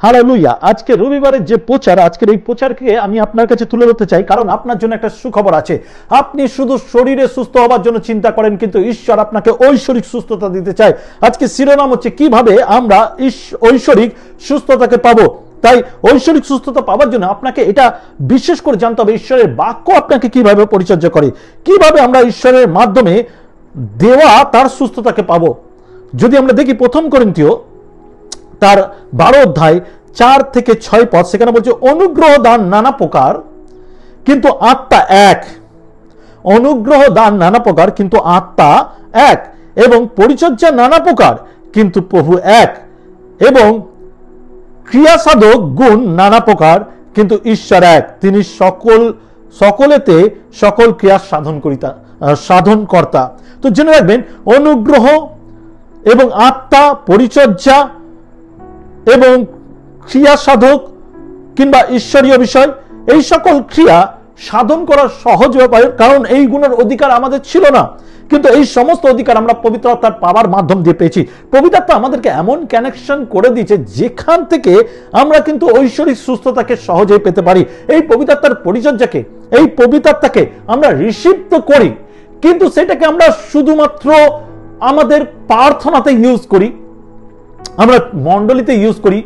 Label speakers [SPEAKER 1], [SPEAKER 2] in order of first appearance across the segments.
[SPEAKER 1] Hallelujah. আজকে রবিবারের যে প্রচার, আজকের এই প্রচারকে আমি আপনার কাছে তুলে ধরতে চাই, কারণ আপনার জন্য একটা সুখবর আছে। আপনি শুধু শরীরে সুস্থ হওয়ার জন্য চিন্তা করেন, কিন্তু ঈশ্বর আপনাকে ঐশ্বরিক সুস্থতা দিতে চায়। আজকে শিরোনাম হচ্ছে কিভাবে আমরা ঐশ্বরিক সুস্থতাকে পাবো। তাই ঐশ্বরিক সুস্থতা পাওয়ার জন্য আপনাকে এটা বিশেষ করে জানতে হবে ঈশ্বরের বাক্য আপনাকে কিভাবে পরিচর্যা করে, কিভাবে আমরা ঈশ্বরের মাধ্যমে দেওয়া তার সুস্থতাকে পাবো। যদি আমরা দেখি প্রথম করিন্থীয় তার 12 অধ্যায় 4 থেকে 6 পদ, সেখানে বলছে অনুগ্রহ দান নানা প্রকার কিন্তু আত্মা এক। অনুগ্রহ দান নানা প্রকার কিন্তু আত্মা এক, এবং পরিচর্যা নানা প্রকার কিন্তু প্রভু এক, এবং ক্রিয়াসাধক গুণ নানা প্রকার কিন্তু ঈশ্বর এক। তিনি সকলেতে সকল ক্রিয়া সাধন কর্তা। তো জেনে রাখবেন, অনুগ্রহ এবং আত্মা, পরিচর্যা এবং ক্রিয়া সাধক কিংবা ঈশ্বরীয় বিষয়, এই সকল ক্রিয়া সাধন করা সহজ ব্যাপার, কারণ এই গুণের অধিকার আমাদের ছিল না, কিন্তু এই সমস্ত অধিকার আমরা পবিত্র আত্মার পাওয়ার মাধ্যম দিয়ে পেয়েছি। পবিত্র আত্মা আমাদেরকে এমন কানেকশন করে দিয়েছে যেখান থেকে আমরা কিন্তু ঐশ্বরিক সুস্থতাকে সহজেই পেতে পারি। এই পবিত্র আত্মার পরিচর্যাকে, এই পবিত্র আত্মাকে আমরা রিসিভ তো করি, কিন্তু সেটাকে আমরা শুধুমাত্র আমাদের প্রার্থনাতে ইউজ করি, আমরা মণ্ডলীতে ইউজ করি,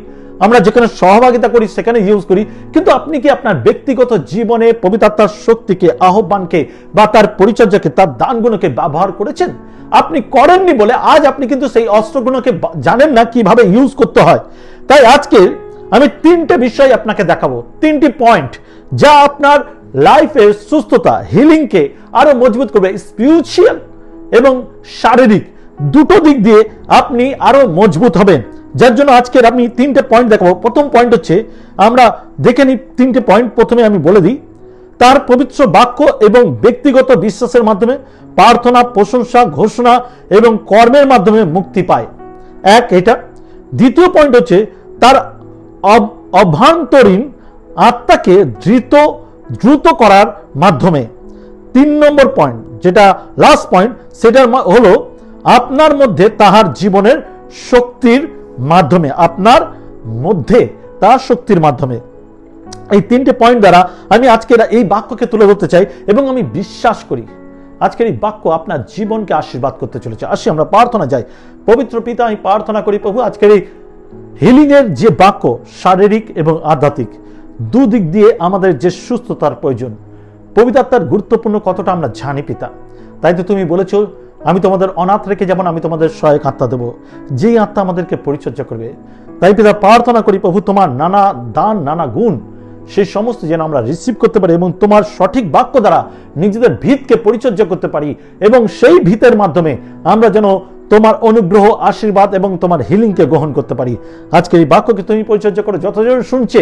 [SPEAKER 1] আমরা যেখানে সহভাগিতা করি সেখানে ইউজ করি, কিন্তু আপনি কি আপনার ব্যক্তিগত জীবনে পবিত্র আত্মার শক্তিকে, আহ্বানকে বা তার পরিচর্যাকে, তার দানগুলোকে ব্যবহার করেছেন? আপনি করেননি বলে আজ আপনি কিন্তু সেই অস্ত্রগুলোকে জানেন না কিভাবে ইউজ করতে হয়। তাই আজকে আমি 3টে বিষয় আপনাকে দেখাবো, 3টি পয়েন্ট যা আপনার লাইফের সুস্থতা, হিলিংকে আরো মজবুত করবে। স্পিরিচুয়াল এবং শারীরিক দুটো দিক দিয়ে আপনি আরো মজবুত হবেন, যার জন্য আজকের আমি 3টে পয়েন্ট দেখাবো। প্রথম পয়েন্ট হচ্ছে, আমরা দেখে নিই 3টে পয়েন্ট। প্রথমে আমি বলে দিই, তার পবিত্র বাক্য এবং ব্যক্তিগত বিশ্বাসের মাধ্যমে প্রার্থনা, প্রশংসা, ঘোষণা এবং কর্মের মাধ্যমে মুক্তি পায়। এটা। দ্বিতীয় পয়েন্ট হচ্ছে, তার অভ্যন্তরীণ আত্মাকে দ্রুত করার মাধ্যমে। 3 নম্বর পয়েন্ট, যেটা লাস্ট পয়েন্ট, সেটা হলো আপনার মধ্যে তাহার জীবনের শক্তির মাধ্যমে, আপনার মধ্যে তার শক্তির মাধ্যমে। এই 3টে পয়েন্ট দ্বারা আমি আজকের এই বাক্যকে তুলে ধরতে চাই, এবং আমি বিশ্বাস করি আজকের এই বাক্য আপনার জীবনকে আশীর্বাদ করতে চলেছে। আসি আমরা প্রার্থনা যাই। পবিত্র পিতা, আমি প্রার্থনা করি প্রভু, আজকের এই হিলিং এর যে বাক্য, শারীরিক এবং আধ্যাত্মিক দুদিক দিয়ে আমাদের যে সুস্থতার প্রয়োজন, পবিত্র আত্মার গুরুত্বপূর্ণ কতটা আমরা জানি পিতা। তাই তো তুমি বলেছো, আমি তোমাদের অনাথ রেখে যেমন আমি তোমাদের সহায়ক আত্মা দেবো, যেই আত্মা আমাদেরকে পরিচর্যা করবে। তাই পিতা প্রার্থনা করি প্রভু, তোমার নানা দান, নানা গুণ, সেই সমস্ত যেন আমরা রিসিভ করতে পারি, এবং তোমার সঠিক বাক্য দ্বারা নিজেদের ভিতকে পরিচর্যা করতে পারি, এবং সেই ভিতের মাধ্যমে আমরা যেন তোমার অনুগ্রহ, আশীর্বাদ এবং তোমার হিলিংকে গ্রহণ করতে পারি। আজকে এই বাক্যকে তুমি পরিচর্যা করো, যতজন শুনছে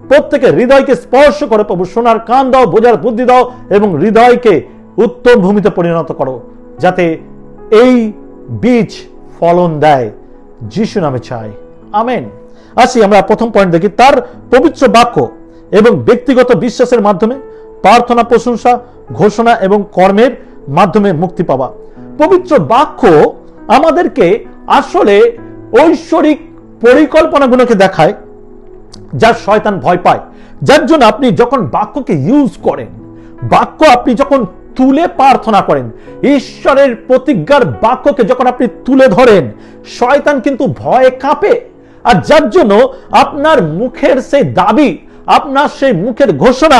[SPEAKER 1] প্রত্যেকের হৃদয়কে স্পর্শ করো প্রভু, শোনার কান দাও, বোঝার বুদ্ধি দাও, এবং হৃদয়কে উত্তম ভূমিতে পরিণত করো, যাতে এই বীজ ফলন দেয়। যিশু নামে চাই, আমেন। আসি আমরা প্রথম পয়েন্ট দেখি, তার পবিত্র বাক্য এবং ব্যক্তিগত বিশ্বাসের মাধ্যমে প্রার্থনা, প্রশংসা, ঘোষণা এবং কর্মের মাধ্যমে মুক্তি পাওয়া। পবিত্র বাক্য আমাদেরকে আসলে ঐশ্বরিক পরিকল্পনাগুলোকে দেখায়, যা শয়তান ভয় পায়। যার জন্য আপনি যখন বাক্যকে ইউজ করেন, বাক্য আপনি যখন তুলে প্রার্থনা করেন, ঈশ্বরের প্রতিজ্ঞার বাক্যকে যখন আপনি তুলে ধরেন, শয়তান কিন্তু ভয়ে কাঁপে। আর যার জন্য আপনার মুখের সেই দাবি, আপনার সেই মুখের ঘোষণা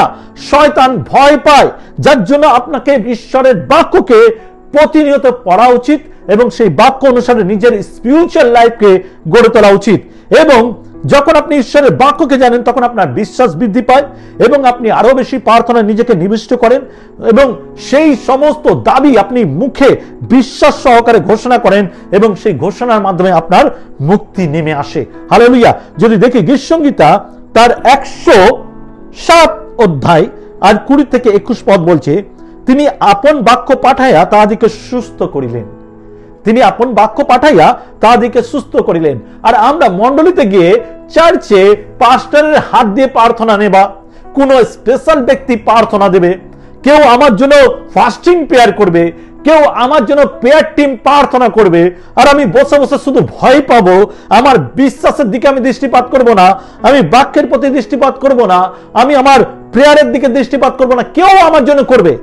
[SPEAKER 1] শয়তান ভয় পায়। যার জন্য আপনাকে ঈশ্বরের বাক্যকে প্রতিনিয়ত পড়া উচিত, এবং সেই বাক্য অনুসারে নিজের স্পিরিচুয়াল লাইফকে গড়ে তোলা উচিত। এবং যখন আপনি ঈশ্বরের বাক্যকে জানেন, তখন আপনার বিশ্বাস বৃদ্ধি পায়, এবং আপনি আরো বেশি প্রার্থনায় নিজেকে নিবিষ্ট করেন, এবং সেই সমস্ত দাবি আপনি মুখে বিশ্বাস সহকারে ঘোষণা করেন, এবং সেই ঘোষণার মাধ্যমে আপনার মুক্তি নেমে আসে। হালেলুয়া। যদি দেখি গীতসংহিতা তার 107 অধ্যায় আর 20 থেকে 21 পদ বলছে, তিনি আপন বাক্য পাঠাইয়া তাহাদিকে সুস্থ করিলেন। তিনি আপন বাক্য পাঠাইয়া তাদেরকে সুস্থ করিলেন। আর আমরা মণ্ডলীতে গিয়ে চার্চে পাস্টরের হাত দিয়ে প্রার্থনা নেবা, কোন স্পেশাল ব্যক্তি প্রার্থনা দেবে, কেউ আমার জন্য ফাস্টিং প্রেয়ার করবে, কেউ আমার জন্য প্রেয়ার টিম প্রার্থনা করবে, আর আমি বসে বসে শুধু ভয় পাবো। আমার বিশ্বাসের দিকে আমি দৃষ্টিপাত করব না, আমি বাক্যের প্রতি দৃষ্টিপাত করব না, আমি আমার প্রেয়ারের দিকে দৃষ্টিপাত করব না, কেউ আমার জন্য করবে।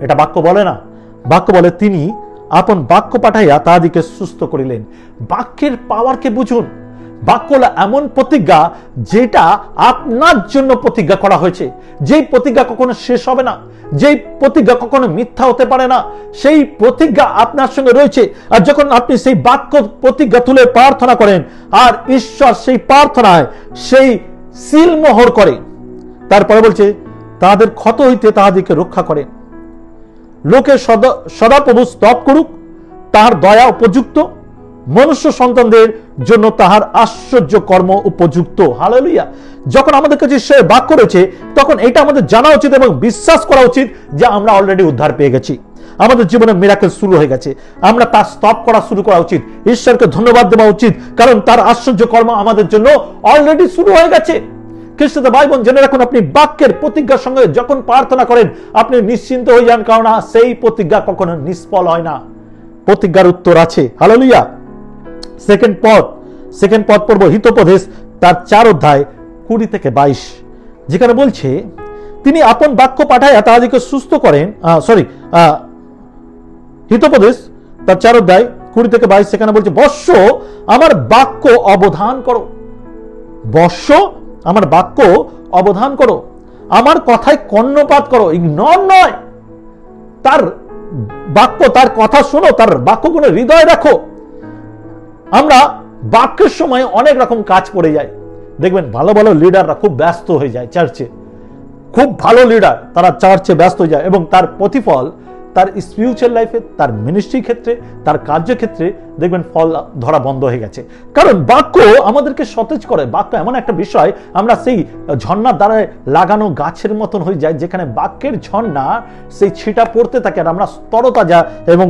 [SPEAKER 1] এটা বাক্য বলে না। বাক্য বলে তিনি আপন বাক্য পাঠাইয়া তাহাদিকে সুস্থ করিলেন। বাক্যের পাওয়ারকে বুঝুন। বাক্য হলো এমন প্রতিজ্ঞা যেটা আপনার জন্য প্রতিজ্ঞা করা হয়েছে, যেই প্রতিজ্ঞা কখনো শেষ হবে না, যেই প্রতিজ্ঞা কখনো মিথ্যা হতে পারে না, সেই প্রতিজ্ঞা আপনার সঙ্গে রয়েছে। আর যখন আপনি সেই বাক্য প্রতিজ্ঞা তুলে প্রার্থনা করেন, আর ঈশ্বর সেই প্রার্থনায় সেই সিলমোহর করে, তারপরে বলছে তাদের ক্ষত হইতে তাহাদিকে রক্ষা করেন। লোকে সদাপ্রভু স্তব করুক, তাহার দয়া উপযুক্ত, মনুষ্য সন্তানদের জন্য তাহার আশ্চর্য কর্ম উপযুক্ত। হালেলুয়া। যখন আমাদের কাছে সে বাক্য রয়েছে, তখন এটা আমাদের জানা উচিত এবং বিশ্বাস করা উচিত যে আমরা অলরেডি উদ্ধার পেয়ে গেছি, আমাদের জীবনে মিরাকেল শুরু হয়ে গেছে। আমরা তার স্তব করা শুরু করা উচিত, ঈশ্বরকে ধন্যবাদ দেওয়া উচিত, কারণ তার আশ্চর্য কর্ম আমাদের জন্য অলরেডি শুরু হয়ে গেছে। খ্রিস্টীয় ভাই বোন, জেনে রাখুন, আপনি বাক্যের প্রতিজ্ঞার সঙ্গে যখন প্রার্থনা করেন, আপনি নিশ্চিন্ত হয়ে যান, কারণ সেই প্রতিজ্ঞা কখনো নিষ্ফল হয় না। প্রতিজ্ঞার উত্তর আছে। হালেলুয়া। সেকেন্ড পদ পড়ব হিতোপদেশ তার 4 অধ্যায় 20 থেকে 22, যেখানে বলছে তিনি আপন বাক্য পাঠাইয়া তাহাদিকে সুস্থ করেন। হিতোপদেশ তার 4 অধ্যায় 20 থেকে 22, সেখানে বলছে বৎস আমার বাক্য অবধান করো। বৎস আমার বাক্য অবধান করো, আমার কথায় কর্ণপাত করো, ইগনোর নয়। তার বাক্য, তার কথা শোনো, তার বাক্যগুলো হৃদয়ে রাখো। আমরা বাক্যের সময় অনেক রকম কাজ পড়ে যায়। দেখবেন ভালো ভালো লিডাররা খুব ব্যস্ত হয়ে যায় চার্চে, খুব ভালো লিডার, তারা চার্চে ব্যস্ত হয়ে যায়, এবং তার প্রতিফল তার স্পিরিচুয়াল লাইফে, তার মিনিস্ট্রি ক্ষেত্রে, তার কার্যক্ষেত্রে দেখবেন ফল ধরা বন্ধ হয়ে গেছে। কারণ বাক্য আমাদেরকে সতেজ করে। বাক্য এমন একটা বিষয়, আমরা সেই ঝর্ণার দ্বারা লাগানো গাছের মতন হয়ে যায়, যেখানে বাক্যের ঝর্ণা সেই ছিটা পড়তে থাকে, আর আমরা তরতাজা এবং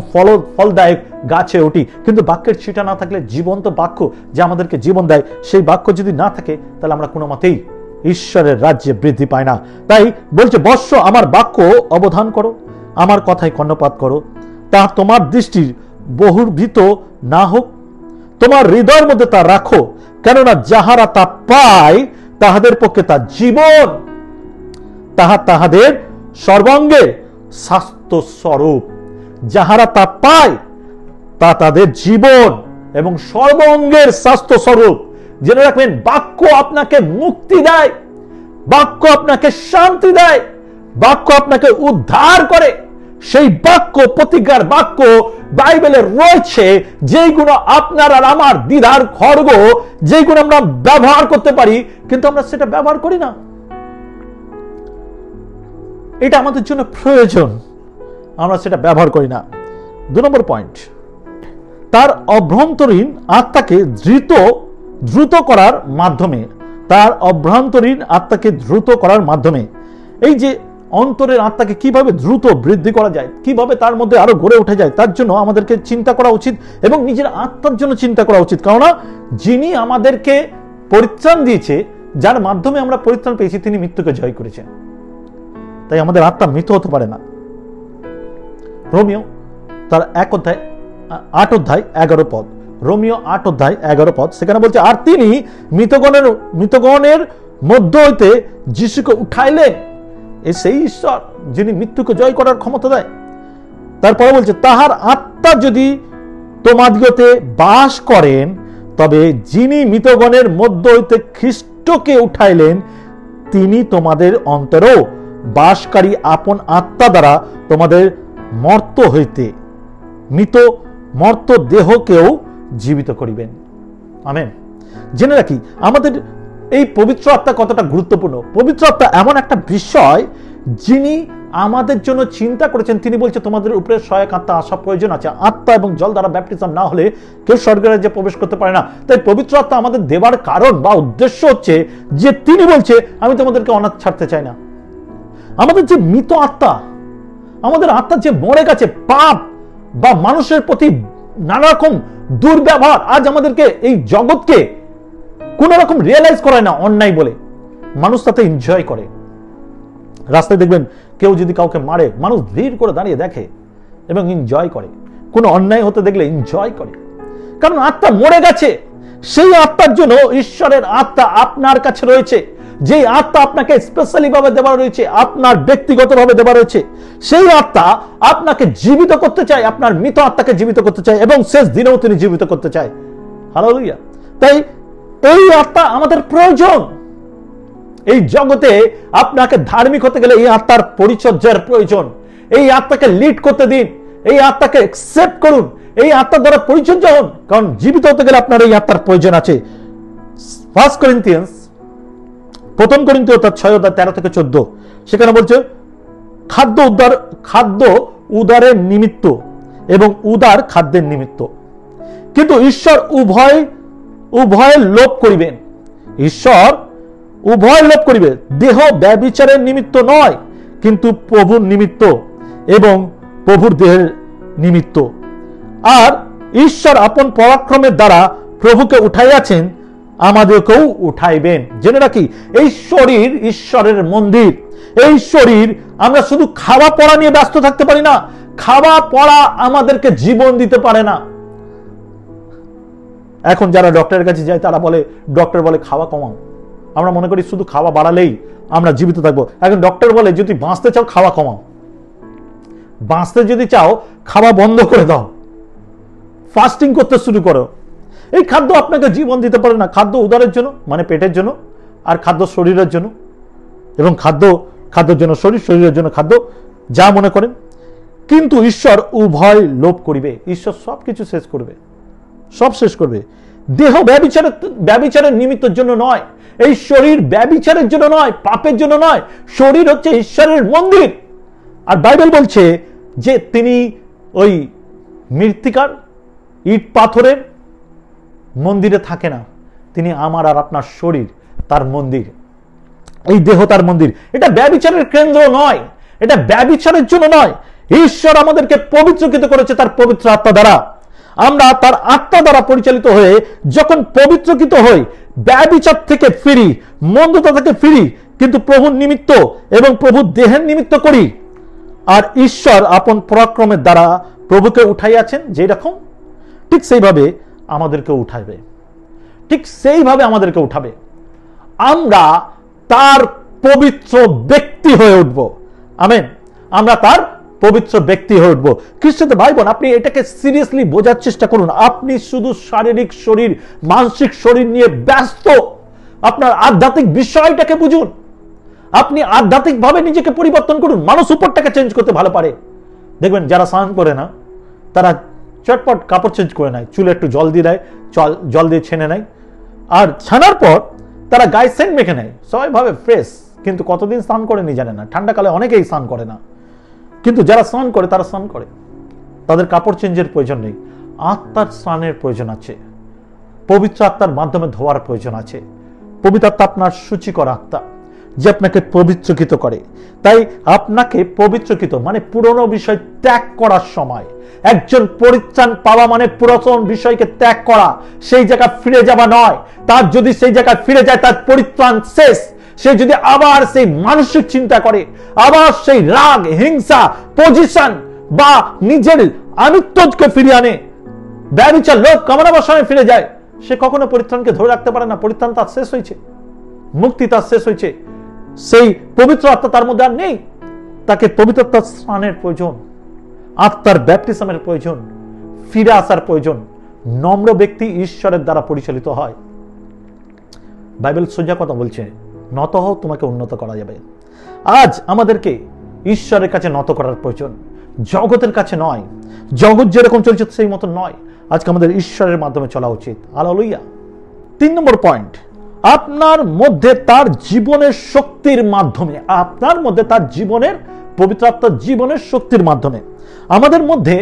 [SPEAKER 1] ফলদায়ক গাছে উঠি। কিন্তু বাক্যের ছিটা না থাকলে, জীবন্ত বাক্য যে আমাদেরকে জীবন দেয়, সেই বাক্য যদি না থাকে, তাহলে আমরা কোনো মতেই ঈশ্বরের রাজ্যে বৃদ্ধি পায় না। তাই বলছে বৎস আমার বাক্য অবধান করো, আমার কথায় কর্ণপাত করো, তা তোমার দৃষ্টির বহির্ভূত না হোক, তোমার হৃদয়ের মধ্যে তা রাখো, কেননা যাহারা তা পায় তাহাদের পক্ষে তা জীবন, তাহা তাহাদের সর্বাঙ্গের স্বাস্থ্য স্বরূপ। যাহারা তা পায় তা তাদের জীবন এবং সর্বাঙ্গের স্বাস্থ্য স্বরূপ। জেনে রাখবেন, বাক্য আপনাকে মুক্তি দেয়, বাক্য আপনাকে শান্তি দেয়, বাক্য আপনাকে উদ্ধার করে। সেই বাক্য, প্রতিজ্ঞার বাক্য বাইবেলে রয়েছে, যেগুলো আপনার আর আমার দ্বিধার খড়গ, যেগুলো আমরা ব্যবহার করতে পারি, কিন্তু আমরা সেটা ব্যবহার করি না। এটা আমাদের জন্য প্রয়োজন, আমরা সেটা ব্যবহার করি না। 2 নম্বর পয়েন্ট, তার অভ্যন্তরীণ আত্মাকে দ্রুত করার মাধ্যমে, তার অভ্যন্তরীণ আত্মাকে দ্রুত করার মাধ্যমে। এই যে অন্তরের আত্মাকে কিভাবে দ্রুত বৃদ্ধি করা যায়, কিভাবে তার মধ্যে আরো গড়ে উঠে যায়, তার জন্য আমাদেরকে চিন্তা করা উচিত এবং নিজের আত্মার জন্য চিন্তা করা উচিত। কেননা যিনি আমাদেরকে পরিত্রাণ দিয়েছে, যার মাধ্যমে আমরা পরিত্রাণ পেয়েছি, তিনি মৃত্যুকে জয় করেছেন। তাই আমাদের আত্মা মৃত হতে পারে না। রোমিও তার 8 অধ্যায় 11 পদ, রোমিও 8 অধ্যায় 11 পদ, সেখানে বলছে আর তিনি মৃতগণের মধ্য হইতে যিশুকে উঠাইলেন। সেই ঈশ্বর যিনি মৃত্যুকে জয় করার ক্ষমতা দেয়। তারপরে বলছে তাহার আত্মা যদি তোমাদিগতে বাস করেন, তবে যিনি মৃতগণের মধ্য হইতে খ্রিস্টকে উঠাইলেন, তিনি তোমাদের অন্তরেও বাসকারী আপন আত্মা দ্বারা তোমাদের মর্ত দেহকেও জীবিত করিবেন। আমেন। জেনে রাখি, আমাদের এই পবিত্র আত্মা কতটা গুরুত্বপূর্ণ। পবিত্র আত্মা এমন একটা বিষয়, যিনি আমাদের জন্য চিন্তা করেছেন। তিনি বলছে তোমাদের উপরে সহায়ক আত্মা আসা প্রয়োজন আছে। আত্মা এবং জল দ্বারা ব্যাপটিজম না হলে কেউ স্বর্গের রাজ্যে প্রবেশ করতে পারে না। তাই পবিত্র আত্মা আমাদের দেবার কারণ বা উদ্দেশ্য হচ্ছে যে তিনি বলছে আমি তোমাদেরকে অনাথ ছাড়তে চাই না। আমাদের যে মৃত আত্মা, আমাদের আত্মা যে মরে গেছে, পাপ বা মানুষের প্রতি নানা রকম দুর্ব্যবহার আজ আমাদেরকে, এই জগৎকে কোন রকম রিয়েলাইজ করায় না অন্যায় বলে, মানুষ তাতে এনজয় করে। রাস্তায় দেখবেন কেউ যদি কাউকে মারে, মানুষ ভিড় করে দাঁড়িয়ে দেখে এবং এনজয় করে। কোনো অন্যায় হতে দেখলে এনজয় করে, কারণ আত্মা মরে গেছে। সেই আত্মার জন্য ঈশ্বরের আত্মা আপনার কাছে রয়েছে, যে আত্মা আপনাকে স্পেশালি ভাবে দেওয়া রয়েছে, আপনার ব্যক্তিগতভাবে দেওয়া রয়েছে। সেই আত্মা আপনাকে জীবিত করতে চায়, আপনার মৃত আত্মাকে জীবিত করতে চায় এবং শেষ দিনেও তিনি জীবিত করতে চায়। হালেলুয়া। তাই এই আত্মা আমাদের প্রয়োজন। এই জগতে আপনাকে ধার্মিক হতে গেলে এই আত্মার পরিচর্যার প্রয়োজন। এই আত্মাকে লিড করতে দিন, এই আত্মাকে অ্যাকসেপ্ট করুন, এই আত্মার দ্বারা পরিচর্যা হন, কারণ জীবিত হতে গেলে আপনার এই আত্মার প্রয়োজন আছে। 1 করিন্থিয়ান্স 1 করিন্থীয় 6:13-14 সেখানে বলছে, খাদ্য উদারের নিমিত্ত এবং উদার খাদ্যের নিমিত্ত, কিন্তু ঈশ্বর উভয় লোভ করিবেন। ঈশ্বর উভয় লোভ করিবে, দেহ ব্যভিচারের নিমিত্ত নয়, কিন্তু প্রভুর নিমিত্ত এবং প্রভুর দেহের নিমিত্ত। আর ঈশ্বর আপন পরাক্রমের দ্বারা প্রভুকে উঠাইয়াছেন, আমাদেরকেও উঠাইবেন। জেনে রাখি, এই শরীর ঈশ্বরের মন্দির। এই শরীর, আমরা শুধু খাওয়া পড়া নিয়ে ব্যস্ত থাকতে পারি না। খাওয়া পড়া আমাদেরকে জীবন দিতে পারে না। এখন যারা ডক্টরের কাছে যায় তারা বলে, ডক্টর বলে খাওয়া কমাও। আমরা মনে করি শুধু খাওয়া বাড়ালেই আমরা জীবিত থাকবো। এখন ডক্টর বলে যদি বাঁচতে চাও খাওয়া কমাও, বাঁচতে যদি চাও খাওয়া বন্ধ করে দাও, ফাস্টিং করতে শুরু করো। এই খাদ্য আপনাকে জীবন দিতে পারে না। খাদ্য উদরের জন্য, মানে পেটের জন্য, আর খাদ্য শরীরের জন্য, এবং খাদ্যের জন্য শরীর, শরীরের জন্য খাদ্য, যা মনে করেন। কিন্তু ঈশ্বর উভয় লোভ করিবে। ঈশ্বর সবকিছু শেষ করবে, সব শেষ করবে। দেহ ব্যভিচারের নিমিত্তের জন্য নয়, এই শরীর ব্যভিচারের জন্য নয়, পাপের জন্য নয়। শরীর হচ্ছে ঈশ্বরের মন্দির। আর বাইবেল বলছে যে তিনি ওই মৃত্তিকার, ইট পাথরের মন্দিরে থাকে না। তিনি আমার আর আপনার শরীর তার মন্দির, এই দেহ তার মন্দির। এটা ব্যভিচারের কেন্দ্র নয়, এটা ব্যভিচারের জন্য নয়। ঈশ্বর আমাদেরকে পবিত্রকৃত করেছে তার পবিত্র আত্মা দ্বারা। আমরা তার আত্মা দ্বারা পরিচালিত হয়ে যখন পবিত্রকৃত হই, ব্যভিচার থেকে ফিরি, মন্দতা থেকে ফিরি, কিন্তু প্রভুর নিমিত্ত এবং প্রভুর দেহের নিমিত্ত করি। আর ঈশ্বর আপন পরাক্রমের দ্বারা প্রভুকে উঠাইয়াছেন, যেরকম ঠিক সেইভাবে আমাদেরকে উঠাইবে, ঠিক সেইভাবে আমাদেরকে উঠাবে। আমরা তার পবিত্র ব্যক্তি হয়ে উঠব। আমেন। আমরা তার পবিত্র ব্যক্তি হয়ে উঠব। খ্রিস্টতে ভাই বোন, আপনি এটাকে সিরিয়াসলি বোঝার চেষ্টা করুন। আপনি শুধু শারীরিক শরীর, মানসিক শরীর নিয়ে ব্যস্ত, আপনার আধ্যাত্মিক বিষয়টাকে বুঝুন। আপনি আধ্যাত্মিকভাবে নিজেকে পরিবর্তন করুন। মানুষ উপরটাকে চেঞ্জ করতে ভালো পারে। দেখবেন যারা স্নান করে না, তারা চটপট কাপড় চেঞ্জ করে নেয়, চুলে একটু জল দিয়ে দেয়, জল দিয়ে ছেনে নেয়, আর ছানার পর তারা গায়ে সেন্ট মেখে নেয়। সবাই ভাবে ফ্রেশ, কিন্তু কতদিন স্নান করেনি জানে না। ঠান্ডাকালে অনেকেই স্নান করে না, কিন্তু যারা স্নান করে তারা স্নান করে, তাদের কাপড় চেঞ্জের প্রয়োজন নেই। আত্মার স্নানের প্রয়োজন আছে, পবিত্র আত্মার মাধ্যমে ধোয়ার প্রয়োজন আছে। পবিত্র আত্মা আপনার সূচিকর আত্মা, যে আপনাকে পবিত্রকৃত করে। তাই আপনাকে পবিত্রকৃত মানে পুরনো বিষয় ত্যাগ করার সময়, একজন পরিত্রাণ পাওয়া মানে পুরাতন বিষয়কে ত্যাগ করা, সেই জায়গা ফিরে যাওয়া নয়। তার যদি সেই জায়গায় ফিরে যায়, তার পরিত্রাণ শেষ। সে যদি আবার সেই মানসিক চিন্তা করে, আবার সেই রাগ, হিংসা, পজিশন বা নিজের আমিত্বকে ফিরিয়ে আনে, ব্যভিচার, লোভ কামনা সময় ফিরে যায়, সে কখনো পরিত্রাণকে ধরে রাখতে পারে না। পরিত্রাণ তার শেষ হয়েছে, মুক্তি তার শেষ হয়েছে, সেই পবিত্র আত্মা তার মধ্যে আর নেই। তাকে পবিত্রতার স্নানের প্রয়োজন, আত্মার ব্যাপটিজমের প্রয়োজন, ফিরে আসার প্রয়োজন। নম্র ব্যক্তি ঈশ্বরের দ্বারা পরিচালিত হয়। বাইবেল সোজা কথা বলছে, নত হও, তোমাকে উন্নত করা যাবে। আজ আমাদেরকে ঈশ্বরের কাছে নত করার প্রয়োজন, জগতের কাছে নয়। জগৎ যেরকম চলছে সেই মতো নয়। আজকে আমাদের ঈশ্বরের মাধ্যমে চলা উচিত। হালেলুয়া। 3 নম্বর পয়েন্ট, আপনার মধ্যে তার জীবনের শক্তির মাধ্যমে, আপনার মধ্যে তার জীবনের, পবিত্র আত্মার জীবনের শক্তির মাধ্যমে। আমাদের মধ্যে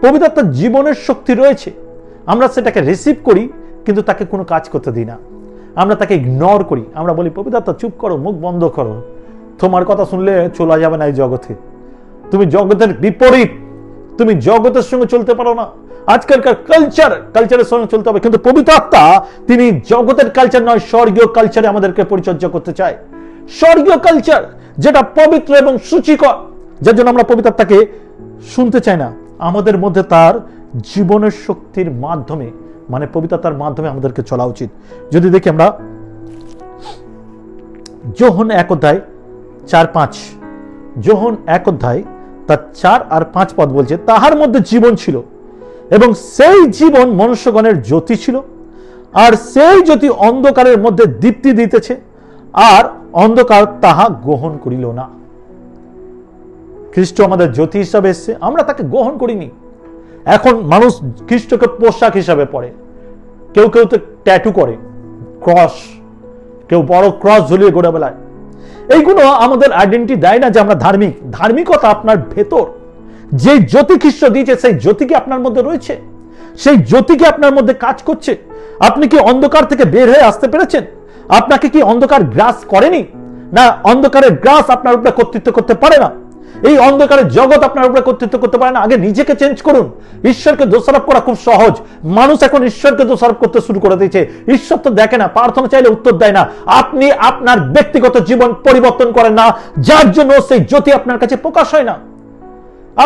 [SPEAKER 1] পবিত্র আত্মার জীবনের শক্তি রয়েছে, আমরা সেটাকে রিসিভ করি, কিন্তু তাকে কোনো কাজ করতে দিই না। আমরা তাকে ইগনোর করি। আমরা বলি, পবিত্র আত্মা চুপ করো, মুখ বন্ধ করো, তোমার কথা শুনলে চলা যাবে না এই জগতে, তুমি জগতের বিপরীত, তুমি জগতের সঙ্গে চলতে পারো না। আজকালকার কালচারের সঙ্গে চলতে হবে, কিন্তু পবিত্র আত্মা তিনি জগতের কালচার নয়, স্বর্গীয় কালচারে আমাদেরকে পরিচর্যা করতে চায়। স্বর্গীয় কালচার, যেটা পবিত্র এবং সূচিকর, যার জন্য আমরা পবিত্রতাকে শুনতে চাই না। আমাদের মধ্যে তার জীবনের শক্তির মাধ্যমে, মানে পবিত্রতার মাধ্যমে আমাদেরকে চলা উচিত। যদি দেখি আমরা যোহন 1:4-5, যোহন 1:তার 4 আর 5 পদ বলছে, তাহার মধ্যে জীবন ছিল এবং সেই জীবন মনুষ্যগণের জ্যোতি ছিল, আর সেই জ্যোতি অন্ধকারের মধ্যে দীপ্তি দিতেছে, আর অন্ধকার তাহা গ্রহণ করিল না। খ্রিস্ট আমাদের জ্যোতি হিসাবে এসছে, আমরা তাকে গ্রহণ করিনি। এখন মানুষ খ্রিস্টকে পোশাক হিসাবে পরে, কেউ কেউ তো ট্যাটু করে, ক্রস, কেউ বড় ক্রস ঝুলিয়ে ঘোরা বেলায়। এইগুলো আমাদের আইডেন্টিটি দেয় না যে আমরা ধার্মিক। ধার্মিকতা আপনার ভেতর, যে জ্যোতি খ্রিস্ট দিয়েছে সেই জ্যোতি কি আপনার মধ্যে রয়েছে, সেই জ্যোতি কি আপনার মধ্যে কাজ করছে। আপনি কি অন্ধকার থেকে বের হয়ে আসতে পেরেছেন? আপনাকে কি অন্ধকার গ্রাস করেনি? না, অন্ধকারের গ্রাস আপনার উপরে কর্তৃত্ব করতে পারে না। এই অন্ধকারের জগৎ আপনার উপরে কর্তৃত্ব করতে পারে না। আগে নিজেকে চেঞ্জ করুন। ঈশ্বরকে দোষারোপ করা খুব সহজ। মানুষ এখন ঈশ্বরকে দোষারোপ করতে শুরু করে দিয়েছে। ঈশ্বর তো দেখে না, প্রার্থনা চাইলে উত্তর দেয় না। আপনি আপনার ব্যক্তিগত জীবন পরিবর্তন করেন না, যার জন্য সেই জ্যোতি আপনার কাছে প্রকাশ হয় না।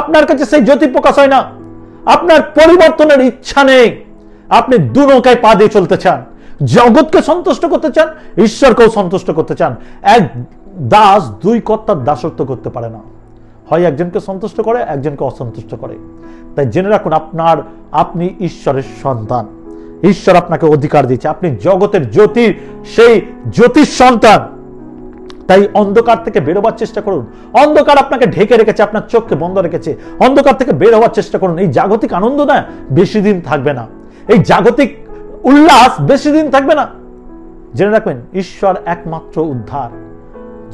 [SPEAKER 1] আপনার কাছে সেই জ্যোতি প্রকাশ হয় না। আপনার পরিবর্তনের ইচ্ছা নেই। আপনি দু নৌকায় পা দিয়ে চলতে চান, জগৎকে সন্তুষ্ট করতে চান, ঈশ্বরকেও সন্তুষ্ট করতে চান। এক দাস দুই কর্তার দাসত্ব করতে পারে না, হয় একজনকে সন্তুষ্ট করে, একজনকে অসন্তুষ্ট করে। তাই জেনে রাখুন, আপনি ঈশ্বরের সন্তান। ঈশ্বর আপনাকে অধিকার দিয়েছে, আপনি জগতের জ্যোতির, সেই জ্যোতির সন্তান। তাই অন্ধকার থেকে বেরোবার চেষ্টা করুন। অন্ধকার আপনাকে ঢেকে রেখেছে, আপনার চোখকে বন্ধ রেখেছে। অন্ধকার থেকে বের হওয়ার চেষ্টা করুন। এই জাগতিক আনন্দ না বেশি দিন থাকবে না, এই জাগতিক উল্লাস বেশি দিন থাকবে না। জেনে রাখবেন, ঈশ্বর একমাত্র উদ্ধার,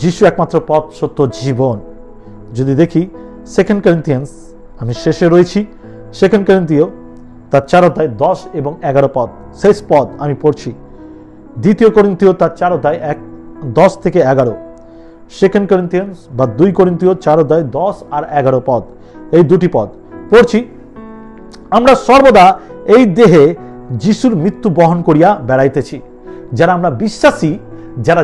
[SPEAKER 1] যিশু একমাত্র পথ, সত্য, জীবন। যদি দেখি 2 করিন্থিয়ান্স, আমি শেষে রয়েছি, 2 করিন্থীয় তার 4:10 এবং 11 পদ, শেষ পদ আমি পড়ছি। 2 করিন্থীয় তার 4:10 থেকে 11, 2 করিন্থিয়ান্স বা 2 করিন্থীয় 4:10 আর 11 পদ, এই দুটি পদ পড়ছি। আমরা সর্বদা এই দেহে যিশুর মৃত্যু বহন করিয়া বেড়াইতেছি। যারা আমরা বিশ্বাসী, যারা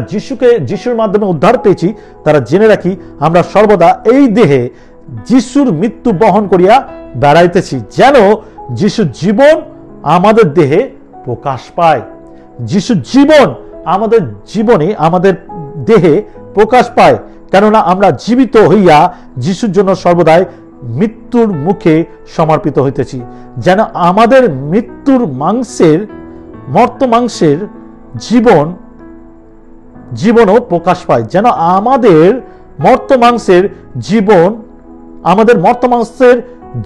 [SPEAKER 1] যিশুর মাধ্যমে উদ্ধার পেয়েছি, তারা জেনে রাখি আমরা সর্বদা এই দেহে যিশুর মৃত্যু বহন করিয়া বেড়াইতেছি, যেন যিশুর জীবন আমাদের দেহে প্রকাশ পায়। যিশুর জীবন আমাদের জীবনে, আমাদের দেহে প্রকাশ পায়, কেননা আমরা জীবিত হইয়া যিশুর জন্য সর্বদাই মৃত্যুর মুখে সমর্পিত হইতেছি, যেন আমাদের মৃত্যুর মর্ত মাংসের জীবনও প্রকাশ পায়, যেন আমাদের মর্ত মাংসের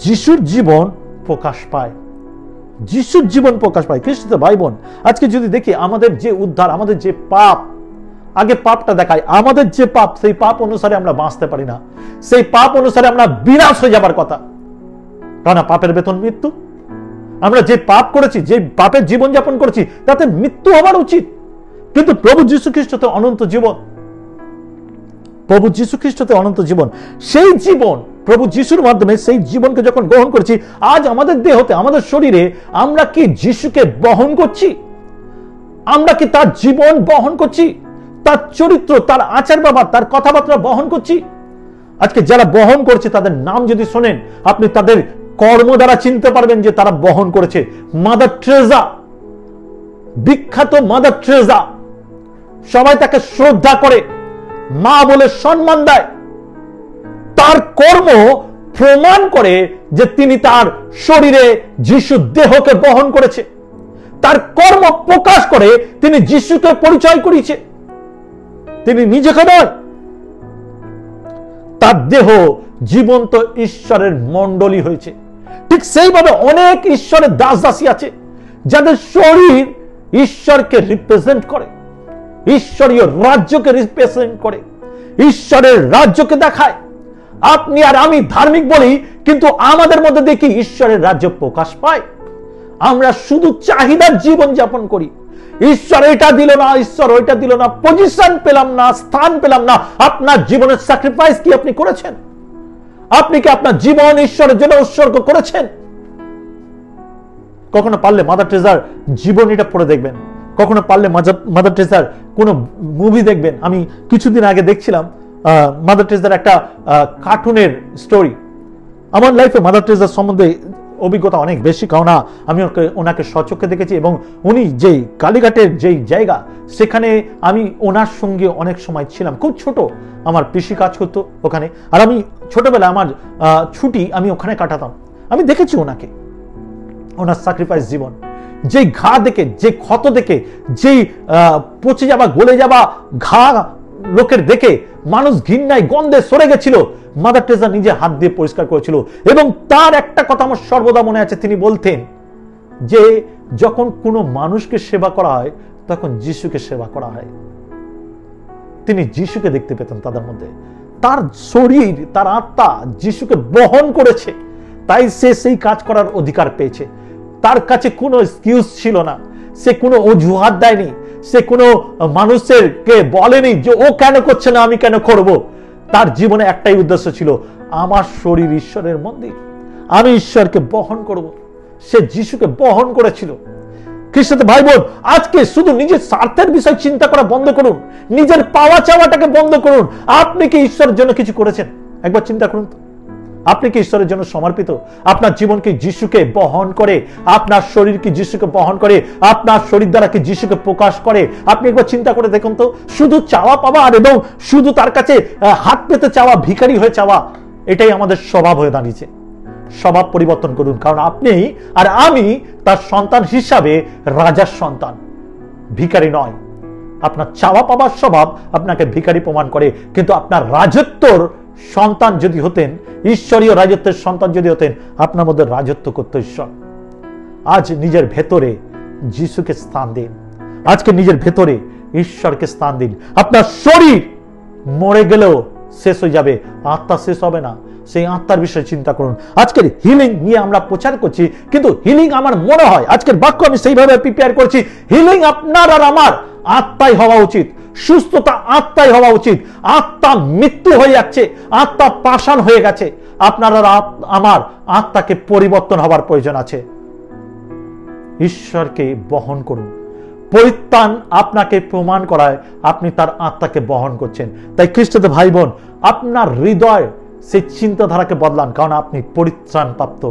[SPEAKER 1] যিশুর জীবন প্রকাশ পায়। যিশুর জীবন প্রকাশ পায়। খ্রিস্টতে ভাই বোন, আজকে যদি দেখি আমাদের যে উদ্ধার, আমাদের যে পাপ, আগে পাপটা দেখায়, আমাদের যে পাপ, সেই পাপ অনুসারে আমরা বাঁচতে পারি না। সেই পাপ অনুসারে আমরা বিনাশ হয়ে যাবার কথা, কারণ পাপের বেতন মৃত্যু। আমরা যে পাপ করেছি, যে পাপের জীবনযাপন করেছি, তাতে মৃত্যু হওয়ার উচিত। কিন্তু প্রভু যীশু খ্রিস্টতে অনন্ত জীবন, প্রভু যীশু খ্রিস্টতে অনন্ত জীবন। সেই জীবন প্রভু যিশুর মাধ্যমে, সেই জীবনকে যখন গ্রহণ করেছি, আজ আমাদের দেহতে, আমাদের শরীরে আমরা কি যিশুকে বহন করছি? আমরা কি তার জীবন বহন করছি? তার চরিত্র, তার আচার ব্যবহার, তার কথাবার্তা বহন করছি? আজকে যারা বহন করছে তাদের নাম যদি শোনেন, আপনি তাদের কর্ম দ্বারা চিনতে পারবেন যে তারা বহন করেছে। মাদার টেরেসা, বিখ্যাত মাদার টেরেসা, সবাই তাকে শ্রদ্ধা করে, মা বলে সম্মান দেয়। তার কর্ম প্রমাণ করে যে তিনি তার শরীরে যিশুর দেহকে বহন করেছে। তার কর্ম প্রকাশ করে তিনি যিশুকে পরিচয় করিয়েছে। তিনি নিজেকে নয়, তার দেহ জীবন্ত ঈশ্বরের মণ্ডলী হয়েছে। ঠিক সেইভাবে অনেক ঈশ্বরের দাস দাসী আছে, যাদের শরীর ঈশ্বরকে রিপ্রেজেন্ট করে, ঈশ্বরীয় রাজ্যকে রিপ্রেজেন্ট করে, ঈশ্বরের রাজ্যকে দেখায়। আপনি আর আমি ধার্মিক বলি, কিন্তু আমাদের মধ্যে দেখি ঈশ্বরের রাজ্য প্রকাশ পায়। আমরা শুধু চাহিদার জীবন যাপন করি। ঈশ্বর এটা দিল না, ঈশ্বর ওইটা দিল না, পজিশন পেলাম না, স্থান পেলাম না। আপনার জীবনের স্যাক্রিফাইস কি আপনি করেছেন? আপনি কি আপনার জীবন ঈশ্বরের জন্য উৎসর্গ করেছেন? কখনো পারলে মাদার টেরেসার জীবনীটা পড়ে দেখবেন। কখনো পারলে মাদার টেরেসার কোনো মুভি দেখবেন। আমি কিছুদিন আগে দেখছিলাম মাদার টেরেসার একটা কার্টুনের স্টোরি। আমার লাইফে মাদার টেরেসার সম্বন্ধে অভিজ্ঞতা অনেক বেশি, কারণ আমি ওনাকে স্বচক্ষে দেখেছি এবং উনি যেই কালীঘাটের যেই জায়গা, সেখানে আমি ওনার সঙ্গে অনেক সময় ছিলাম। খুব ছোট, আমার পিসি কাজ করতো ওখানে, আর আমি ছোটবেলায় আমার ছুটি আমি ওখানে কাটাতাম। আমি দেখেছি ওনাকে, ওনার স্যাক্রিফাইস জীবন, যেই ঘা দেখে, যে ক্ষত দেখে, যেই পচে যাওয়া গলে যাওয়া ঘা লোকের দেখে মানুষ ঘৃণায় গন্ধে সরে গেছিল, মাদার টেরেসা নিজে হাত দিয়ে পরিষ্কার করেছিল। এবং তার একটা কথা আমার সর্বদা মনে আছে, তিনি বলতেন যে যখন কোনো মানুষকে সেবা করা হয় তখন যিশুকে সেবা করা হয়। তিনি যিশুকে দেখতে পেতেন তাদের মধ্যে। তার শরীর, তার আত্মা যিশুকে বহন করেছে, তাই সে সেই কাজ করার অধিকার পেয়েছে। তার কাছে কোনো এক্সকিউজ ছিল না, সে কোনো অজুহাত দেয়নি, সে কোনো মানুষেরকে বলেনি যে ও কেন করছে না, আমি কেন করব। তার জীবনে একটাই উদ্দেশ্য ছিল, আমার শরীর ঈশ্বরের মন্দির, আমি ঈশ্বরকে বহন করব। সে যিশুকে বহন করেছিল। খ্রিস্টান ভাই বোন, আজকে শুধু নিজের স্বার্থের বিষয় চিন্তা করা বন্ধ করুন, নিজের পাওয়া চাওয়াটাকে বন্ধ করুন। আপনি কি ঈশ্বরের জন্য কিছু করেছেন? একবার চিন্তা করুন তো, আপনি কি ঈশ্বরের জন্য সমর্পিত? আপনার জীবন কি যিশুকে বহন করে? আপনার শরীর কি যিশুকে বহন করে? আপনার শরীর দ্বারা কি যিশুকে প্রকাশ করে? আপনি একবার চিন্তা করে দেখুন তো। শুধু চাওয়া পাওয়া আর এবং শুধু তার কাছে হাত পেতে চাওয়া, ভিখারি হয়ে চাওয়া, এটাই আমাদের স্বভাব হয়ে দাঁড়িয়েছে। স্বভাব পরিবর্তন করুন, কারণ আপনি আর আমি তার সন্তান হিসাবে রাজার সন্তান, ভিখারি নয়। আপনার চাওয়া পাওয়ার স্বভাব আপনাকে ভিখারি প্রমাণ করে, কিন্তু আপনার রাজত্বর সন্তান যদি হতেন, ঈশ্বরীয় রাজত্বের সন্তান যদি হতেন, আপনার মধ্যে রাজত্ব করত ঈশ্বর। আজ নিজের ভেতরে যিশুকে স্থান দিন, আজকে নিজের ভেতরে ঈশ্বরকে স্থান দিন। আপনার শরীর মরে গেলেও শেষ হয়ে যাবে, আত্মা শেষ হবে না। সেই আত্মার বিষয়ে চিন্তা করুন। আজকের হিলিং নিয়ে আমরা প্রচার করছি, কিন্তু হিলিং আমার মনে হয়, আজকের বাক্য আমি সেইভাবে প্রিপেয়ার করছি, হিলিং আপনার আর আমার আত্মাই হওয়া উচিত, সুস্থতা আত্মাই হওয়া উচিত। আত্মা মৃত্যু হয়ে যাচ্ছে, আত্মা পাষাণ হয়ে গেছে। আপনার আর আমার আত্মাকে পরিবর্তন হবার প্রয়োজন আছে। ঈশ্বরকে বহন করুন। পরিত্রাণ আপনাকে প্রমাণ করায় আপনি তার আত্মাকে বহন করছেন। তাই খ্রিস্টদের ভাই বোন, আপনার হৃদয় সেই চিন্তাধারাকে বদলান, কারণ আপনি পরিত্রাণ প্রাপ্ত।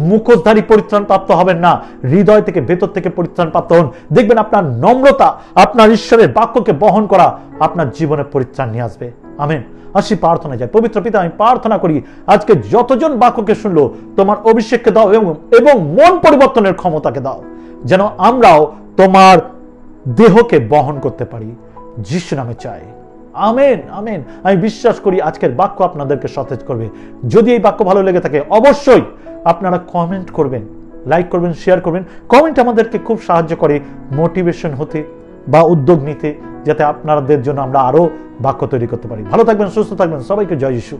[SPEAKER 1] মুখোশধারী পরিত্রাণ প্রাপ্ত হবেন না, হৃদয় থেকে, ভেতর থেকে পরিত্রাণ প্রাপ্ত হন। দেখবেন আপনার নম্রতা, আপনার ঈশ্বরের বাক্যকে বহন করা আপনার জীবনে পরিত্রাণ নিয়ে আসবে। আমেন। আসি প্রার্থনা যায়। পবিত্র পিতা, আমি প্রার্থনা করি আজকে যতজন বাক্যকে শুনলো, তোমার অভিষেককে দাও এবং মন পরিবর্তনের ক্ষমতাকে দাও, যেন আমরাও তোমার দেহকে বহন করতে পারি। যিশু নামে চাই, আমেন আমেন। আমি বিশ্বাস করি আজকের বাক্য আপনাদেরকে সতেজ করবে। যদি এই বাক্য ভালো লেগে থাকে, অবশ্যই আপনারা কমেন্ট করবেন, লাইক করবেন, শেয়ার করবেন। কমেন্ট আমাদেরকে খুব সাহায্য করে মোটিভেশন হতে বা উদ্যোগ নিতে, যাতে আপনাদের জন্য আমরা আরো বাক্য তৈরি করতে পারি। ভালো থাকবেন, সুস্থ থাকবেন, সবাইকে জয় যিশু।